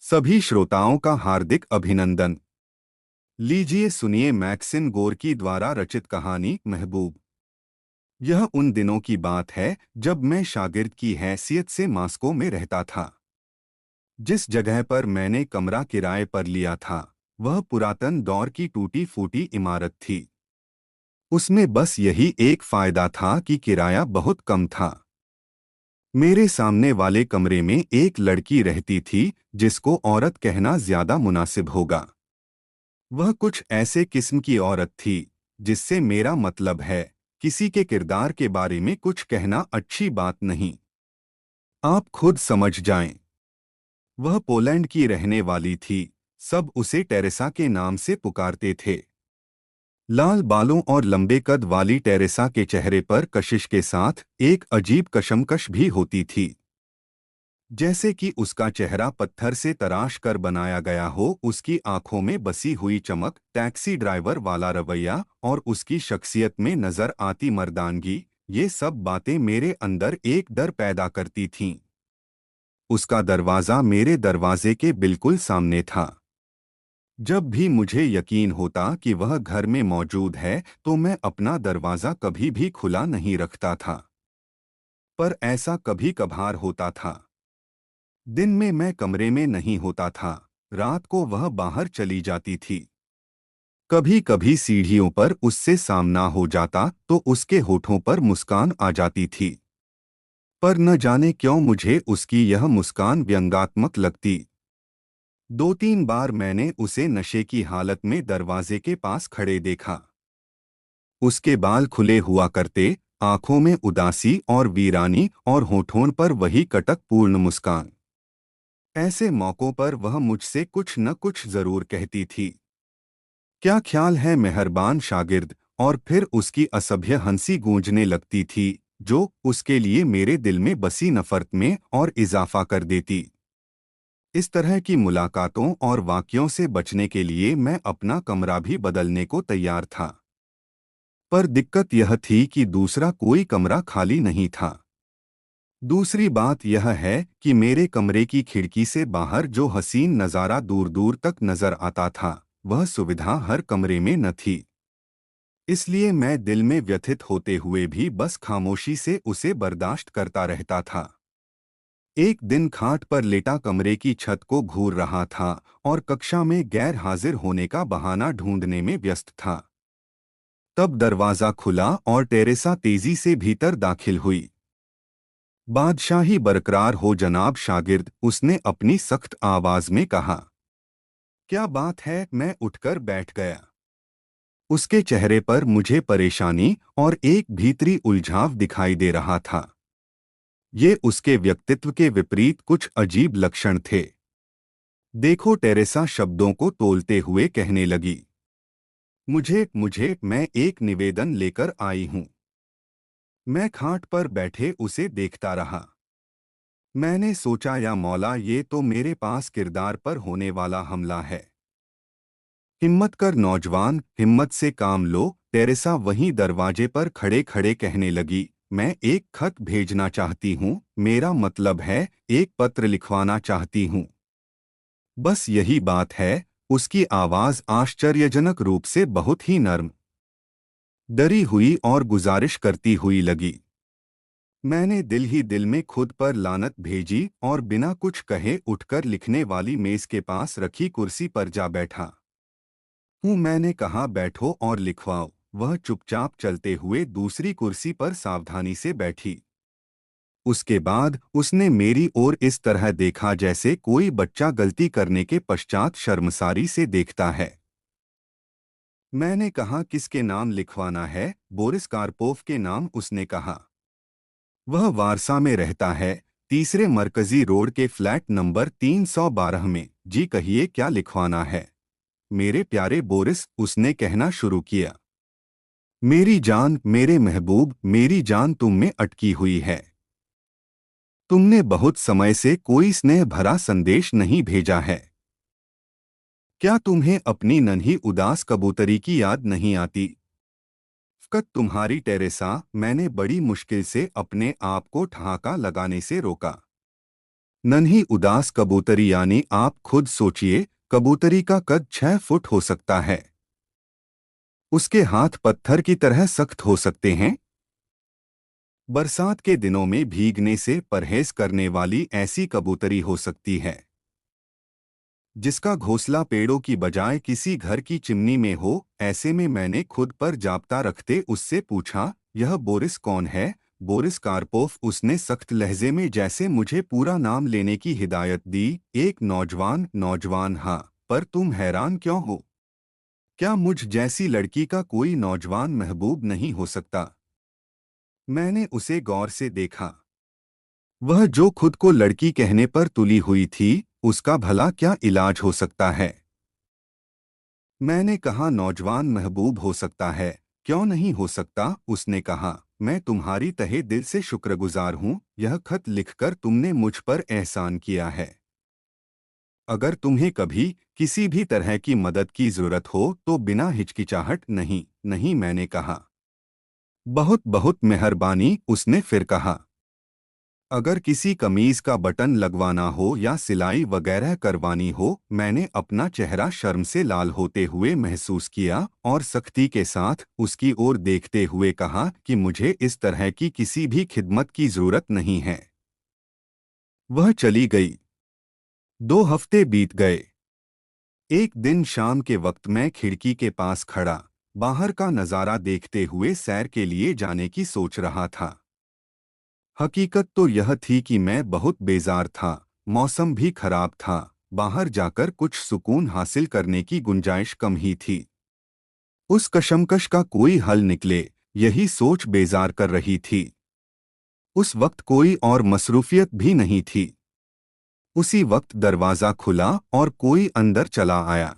सभी श्रोताओं का हार्दिक अभिनंदन। लीजिए सुनिए मैक्सिम गोर्की द्वारा रचित कहानी महबूब। यह उन दिनों की बात है जब मैं शागिर्द की हैसियत से मास्को में रहता था। जिस जगह पर मैंने कमरा किराए पर लिया था वह पुरातन दौर की टूटी फूटी इमारत थी। उसमें बस यही एक फायदा था कि किराया बहुत कम था। मेरे सामने वाले कमरे में एक लड़की रहती थी जिसको औरत कहना ज्यादा मुनासिब होगा। वह कुछ ऐसे किस्म की औरत थी जिससे मेरा मतलब है किसी के किरदार के बारे में कुछ कहना अच्छी बात नहीं। आप खुद समझ जाएं। वह पोलैंड की रहने वाली थी। सब उसे टेरेसा के नाम से पुकारते थे। लाल बालों और लंबे कद वाली टेरेसा के चेहरे पर कशिश के साथ एक अजीब कशमकश भी होती थी। जैसे कि उसका चेहरा पत्थर से तराश कर बनाया गया हो। उसकी आंखों में बसी हुई चमक, टैक्सी ड्राइवर वाला रवैया और उसकी शख्सियत में नजर आती मर्दानगी, ये सब बातें मेरे अंदर एक डर पैदा करती थीं। उसका दरवाज़ा मेरे दरवाजे के बिल्कुल सामने था। जब भी मुझे यकीन होता कि वह घर में मौजूद है तो मैं अपना दरवाज़ा कभी भी खुला नहीं रखता था। पर ऐसा कभी कभार होता था। दिन में मैं कमरे में नहीं होता था। रात को वह बाहर चली जाती थी। कभी कभी सीढ़ियों पर उससे सामना हो जाता तो उसके होठों पर मुस्कान आ जाती थी। पर न जाने क्यों मुझे उसकी यह मुस्कान व्यंग्यात्मक लगती। दो तीन बार मैंने उसे नशे की हालत में दरवाजे के पास खड़े देखा। उसके बाल खुले हुआ करते, आंखों में उदासी और वीरानी और होठों पर वही कटक पूर्ण मुस्कान। ऐसे मौक़ों पर वह मुझसे कुछ न कुछ जरूर कहती थी। क्या ख्याल है मेहरबान शागिर्द। और फिर उसकी असभ्य हंसी गूंजने लगती थी जो उसके लिए मेरे दिल में बसी नफरत में और इजाफा कर देती। इस तरह की मुलाकातों और वाक़यों से बचने के लिए मैं अपना कमरा भी बदलने को तैयार था। पर दिक्कत यह थी कि दूसरा कोई कमरा खाली नहीं था। दूसरी बात यह है कि मेरे कमरे की खिड़की से बाहर जो हसीन नज़ारा दूर दूर तक नजर आता था वह सुविधा हर कमरे में न थी। इसलिए मैं दिल में व्यथित होते हुए भी बस खामोशी से उसे बर्दाश्त करता रहता था। एक दिन खाट पर लेटा कमरे की छत को घूर रहा था और कक्षा में गैर हाजिर होने का बहाना ढूंढने में व्यस्त था। तब दरवाज़ा खुला और टेरेसा तेजी से भीतर दाखिल हुई। बादशाही बरकरार हो जनाब शागिर्द, उसने अपनी सख्त आवाज में कहा। क्या बात है? मैं उठकर बैठ गया। उसके चेहरे पर मुझे परेशानी और एक भीतरी उलझाव दिखाई दे रहा था। ये उसके व्यक्तित्व के विपरीत कुछ अजीब लक्षण थे। देखो, टेरेसा शब्दों को तोलते हुए कहने लगी। मुझे मुझे मैं एक निवेदन लेकर आई हूं। मैं खाट पर बैठे उसे देखता रहा। मैंने सोचा, या मौला, ये तो मेरे पास किरदार पर होने वाला हमला है। हिम्मत कर नौजवान, हिम्मत से काम लो। टेरेसा वहीं दरवाजे पर खड़े खड़े कहने लगी। मैं एक खत भेजना चाहती हूँ, मेरा मतलब है एक पत्र लिखवाना चाहती हूँ। बस यही बात है। उसकी आवाज आश्चर्यजनक रूप से बहुत ही नर्म, डरी हुई और गुजारिश करती हुई लगी। मैंने दिल ही दिल में खुद पर लानत भेजी और बिना कुछ कहे उठकर लिखने वाली मेज के पास रखी कुर्सी पर जा बैठा। मैंने कहा, बैठो और लिखवाओ। वह चुपचाप चलते हुए दूसरी कुर्सी पर सावधानी से बैठी। उसके बाद उसने मेरी ओर इस तरह देखा जैसे कोई बच्चा गलती करने के पश्चात शर्मसारी से देखता है। मैंने कहा, किसके नाम लिखवाना है? बोरिस कार्पोव के नाम, उसने कहा। वह वारसा में रहता है, तीसरे मरकजी रोड के फ्लैट नंबर 312 में। जी कहिए, क्या लिखवाना है मेरे प्यारे बोरिस? उसने कहना शुरू किया। मेरी जान, मेरे महबूब, मेरी जान तुम में अटकी हुई है। तुमने बहुत समय से कोई स्नेह भरा संदेश नहीं भेजा है। क्या तुम्हें अपनी नन्ही उदास कबूतरी की याद नहीं आती? फ़कत तुम्हारी टेरेसा। मैंने बड़ी मुश्किल से अपने आप को ठहाका लगाने से रोका। नन्ही उदास कबूतरी, यानी आप खुद सोचिए, कबूतरी का कद 6 फुट हो सकता है। उसके हाथ पत्थर की तरह सख्त हो सकते हैं। बरसात के दिनों में भीगने से परहेज करने वाली ऐसी कबूतरी हो सकती है जिसका घोंसला पेड़ों की बजाय किसी घर की चिमनी में हो। ऐसे में मैंने खुद पर जाप्ता रखते उससे पूछा, यह बोरिस कौन है? बोरिस कार्पोफ, उसने सख्त लहजे में जैसे मुझे पूरा नाम लेने की हिदायत दी। एक नौजवान। नौजवान? हाँ, पर तुम हैरान क्यों हो? क्या मुझ जैसी लड़की का कोई नौजवान महबूब नहीं हो सकता? मैंने उसे गौर से देखा। वह जो खुद को लड़की कहने पर तुली हुई थी, उसका भला क्या इलाज हो सकता है? मैंने कहा, नौजवान महबूब हो सकता है, क्यों नहीं हो सकता? उसने कहा, मैं तुम्हारी तहे दिल से शुक्रगुजार हूँ। यह खत लिखकर तुमने मुझ पर एहसान किया है। अगर तुम्हें कभी किसी भी तरह की मदद की जरूरत हो तो बिना हिचकिचाहट। नहीं नहीं, मैंने कहा। बहुत बहुत मेहरबानी, उसने फिर कहा। अगर किसी कमीज का बटन लगवाना हो या सिलाई वगैरह करवानी हो। मैंने अपना चेहरा शर्म से लाल होते हुए महसूस किया और सख्ती के साथ उसकी ओर देखते हुए कहा कि मुझे इस तरह की किसी भी खिदमत की जरूरत नहीं है। वह चली गई। 2 हफ्ते बीत गए। एक दिन शाम के वक्त मैं खिड़की के पास खड़ा बाहर का नज़ारा देखते हुए सैर के लिए जाने की सोच रहा था। हकीकत तो यह थी कि मैं बहुत बेजार था। मौसम भी खराब था। बाहर जाकर कुछ सुकून हासिल करने की गुंजाइश कम ही थी। उस कशमकश का कोई हल निकले, यही सोच बेजार कर रही थी। उस वक्त कोई और मसरूफियत भी नहीं थी। उसी वक्त दरवाज़ा खुला और कोई अंदर चला आया।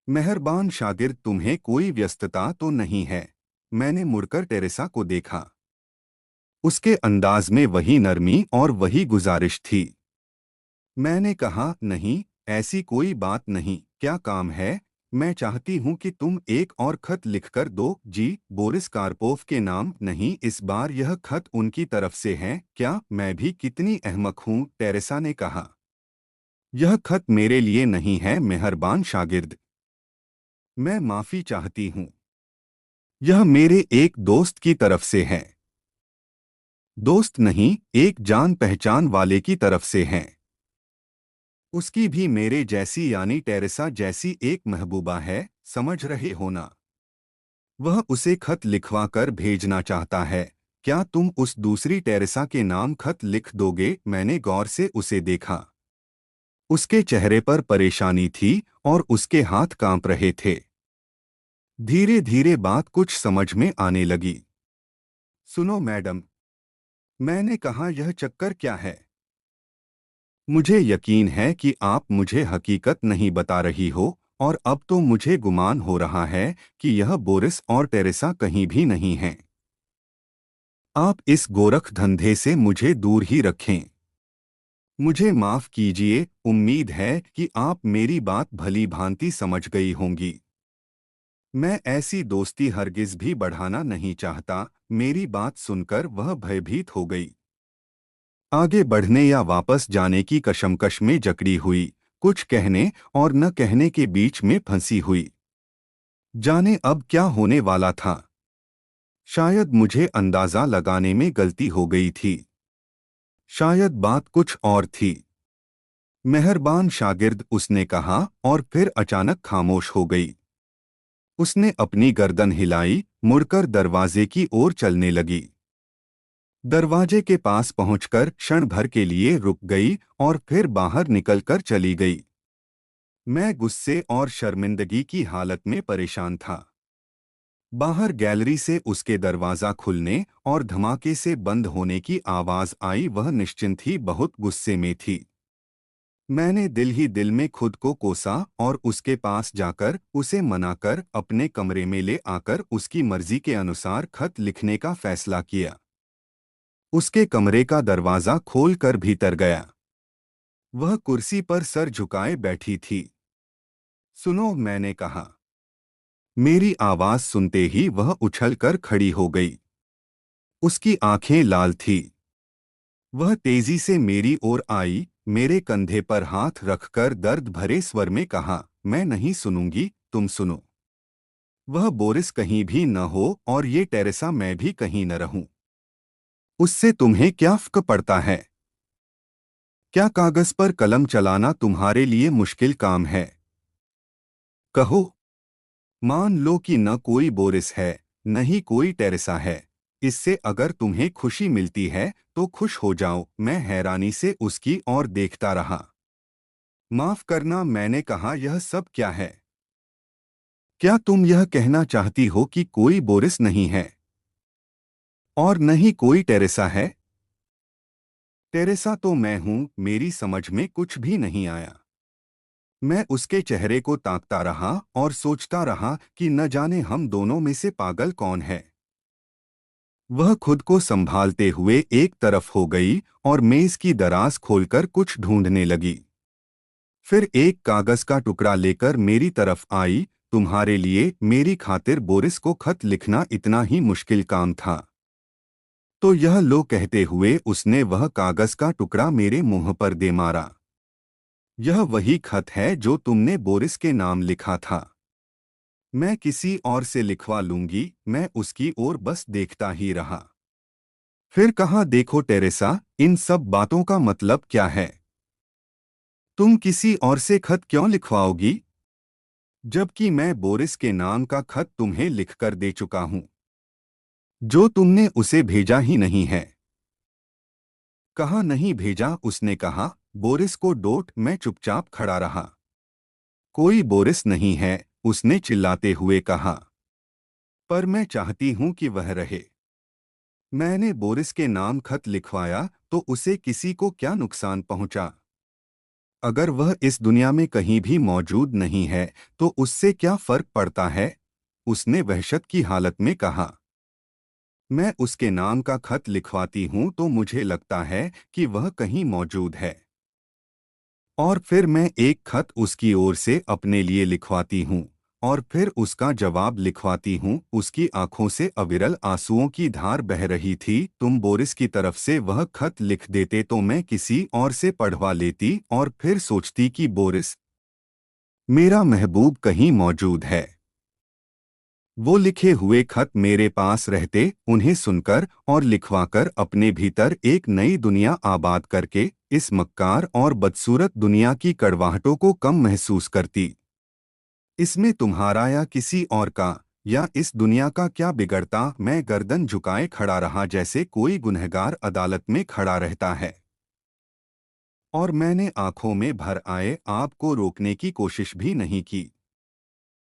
मेहरबान शागिर्द, तुम्हें कोई व्यस्तता तो नहीं है? मैंने मुड़कर टेरेसा को देखा। उसके अंदाज में वही नरमी और वही गुजारिश थी। मैंने कहा, नहीं, ऐसी कोई बात नहीं। क्या काम है? मैं चाहती हूं कि तुम एक और खत लिखकर दो। जी, बोरिस कार्पोफ के नाम। नहीं, इस बार यह खत उनकी तरफ से है। क्या? मैं भी कितनी अहमक हूं, टेरेसा ने कहा। यह खत मेरे लिए नहीं है, मेहरबान शागिर्द। मैं माफी चाहती हूं। यह मेरे एक दोस्त की तरफ से है। दोस्त नहीं, एक जान पहचान वाले की तरफ से है। उसकी भी मेरे जैसी, यानी टेरेसा जैसी एक महबूबा है, समझ रहे हो ना? वह उसे खत लिखवा कर भेजना चाहता है। क्या तुम उस दूसरी टेरेसा के नाम खत लिख दोगे? मैंने गौर से उसे देखा। उसके चेहरे पर परेशानी थी और उसके हाथ कांप रहे थे। धीरे धीरे बात कुछ समझ में आने लगी। सुनो मैडम, मैंने कहा, यह चक्कर क्या है? मुझे यकीन है कि आप मुझे हकीकत नहीं बता रही हो, और अब तो मुझे गुमान हो रहा है कि यह बोरिस और टेरेसा कहीं भी नहीं हैं। आप इस गोरख धंधे से मुझे दूर ही रखें। मुझे माफ कीजिए, उम्मीद है कि आप मेरी बात भली भांति समझ गई होंगी। मैं ऐसी दोस्ती हरगिज भी बढ़ाना नहीं चाहता। मेरी बात सुनकर वह भयभीत हो गई। आगे बढ़ने या वापस जाने की कशमकश में जकड़ी हुई, कुछ कहने और न कहने के बीच में फंसी हुई। जाने अब क्या होने वाला था। शायद मुझे अंदाजा लगाने में गलती हो गई थी। शायद बात कुछ और थी। मेहरबान शागिर्द, उसने कहा और फिर अचानक खामोश हो गई। उसने अपनी गर्दन हिलाई, मुड़कर दरवाजे की ओर चलने लगी। दरवाजे के पास पहुंचकर क्षण भर के लिए रुक गई और फिर बाहर निकलकर चली गई। मैं गुस्से और शर्मिंदगी की हालत में परेशान था। बाहर गैलरी से उसके दरवाजा खुलने और धमाके से बंद होने की आवाज आई। वह निश्चिंत ही बहुत गुस्से में थी। मैंने दिल ही दिल में खुद को कोसा और उसके पास जाकर उसे मनाकर अपने कमरे में ले आकर उसकी मर्जी के अनुसार खत लिखने का फैसला किया। उसके कमरे का दरवाजा खोलकर भीतर गया। वह कुर्सी पर सर झुकाए बैठी थी। सुनो, मैंने कहा। मेरी आवाज सुनते ही वह उछलकर खड़ी हो गई। उसकी आंखें लाल थी। वह तेजी से मेरी ओर आई, मेरे कंधे पर हाथ रखकर दर्द भरे स्वर में कहा, मैं नहीं सुनूंगी, तुम सुनो। वह बोरिस कहीं भी न हो और ये टेरेसा मैं भी कहीं न रहूं। उससे तुम्हें क्या फर्क पड़ता है? क्या कागज पर कलम चलाना तुम्हारे लिए मुश्किल काम है? कहो। मान लो कि न कोई बोरिस है, न ही कोई टेरेसा है। इससे अगर तुम्हें खुशी मिलती है तो खुश हो जाओ। मैं हैरानी से उसकी ओर देखता रहा। माफ करना, मैंने कहा, यह सब क्या है? क्या तुम यह कहना चाहती हो कि कोई बोरिस नहीं है और न ही कोई टेरेसा है? टेरेसा तो मैं हूं। मेरी समझ में कुछ भी नहीं आया। मैं उसके चेहरे को ताकता रहा और सोचता रहा कि न जाने हम दोनों में से पागल कौन है। वह खुद को संभालते हुए एक तरफ हो गई और मेज की दराज खोलकर कुछ ढूंढने लगी। फिर एक कागज का टुकड़ा लेकर मेरी तरफ आई। तुम्हारे लिए मेरी खातिर बोरिस को खत लिखना इतना ही मुश्किल काम था तो यह लो, कहते हुए उसने वह कागज का टुकड़ा मेरे मुंह पर दे मारा। यह वही खत है जो तुमने बोरिस के नाम लिखा था। मैं किसी और से लिखवा लूंगी। मैं उसकी ओर बस देखता ही रहा। फिर कहा, देखो टेरेसा, इन सब बातों का मतलब क्या है? तुम किसी और से खत क्यों लिखवाओगी जबकि मैं बोरिस के नाम का खत तुम्हें लिखकर दे चुका हूं जो तुमने उसे भेजा ही नहीं है? कहा, नहीं भेजा, उसने कहा। बोरिस को डोट। मैं चुपचाप खड़ा रहा। कोई बोरिस नहीं है, उसने चिल्लाते हुए कहा। पर मैं चाहती हूं कि वह रहे। मैंने बोरिस के नाम खत लिखवाया तो उसे किसी को क्या नुकसान पहुंचा? अगर वह इस दुनिया में कहीं भी मौजूद नहीं है तो उससे क्या फर्क पड़ता है? उसने वहशत की हालत में कहा। मैं उसके नाम का खत लिखवाती हूं तो मुझे लगता है कि वह कहीं मौजूद है और फिर मैं एक खत उसकी ओर से अपने लिए लिखवाती हूँ और फिर उसका जवाब लिखवाती हूँ। उसकी आंखों से अविरल आंसुओं की धार बह रही थी। तुम बोरिस की तरफ से वह खत लिख देते तो मैं किसी और से पढ़वा लेती और फिर सोचती कि बोरिस, मेरा महबूब, कहीं मौजूद है। वो लिखे हुए खत मेरे पास रहते, उन्हें सुनकर और लिखवाकर अपने भीतर एक नई दुनिया आबाद करके इस मक्कार और बदसूरत दुनिया की कड़वाहटों को कम महसूस करती। इसमें तुम्हारा या किसी और का या इस दुनिया का क्या बिगड़ता? मैं गर्दन झुकाए खड़ा रहा जैसे कोई गुनहगार अदालत में खड़ा रहता है और मैंने आंखों में भर आए आपको रोकने की कोशिश भी नहीं की।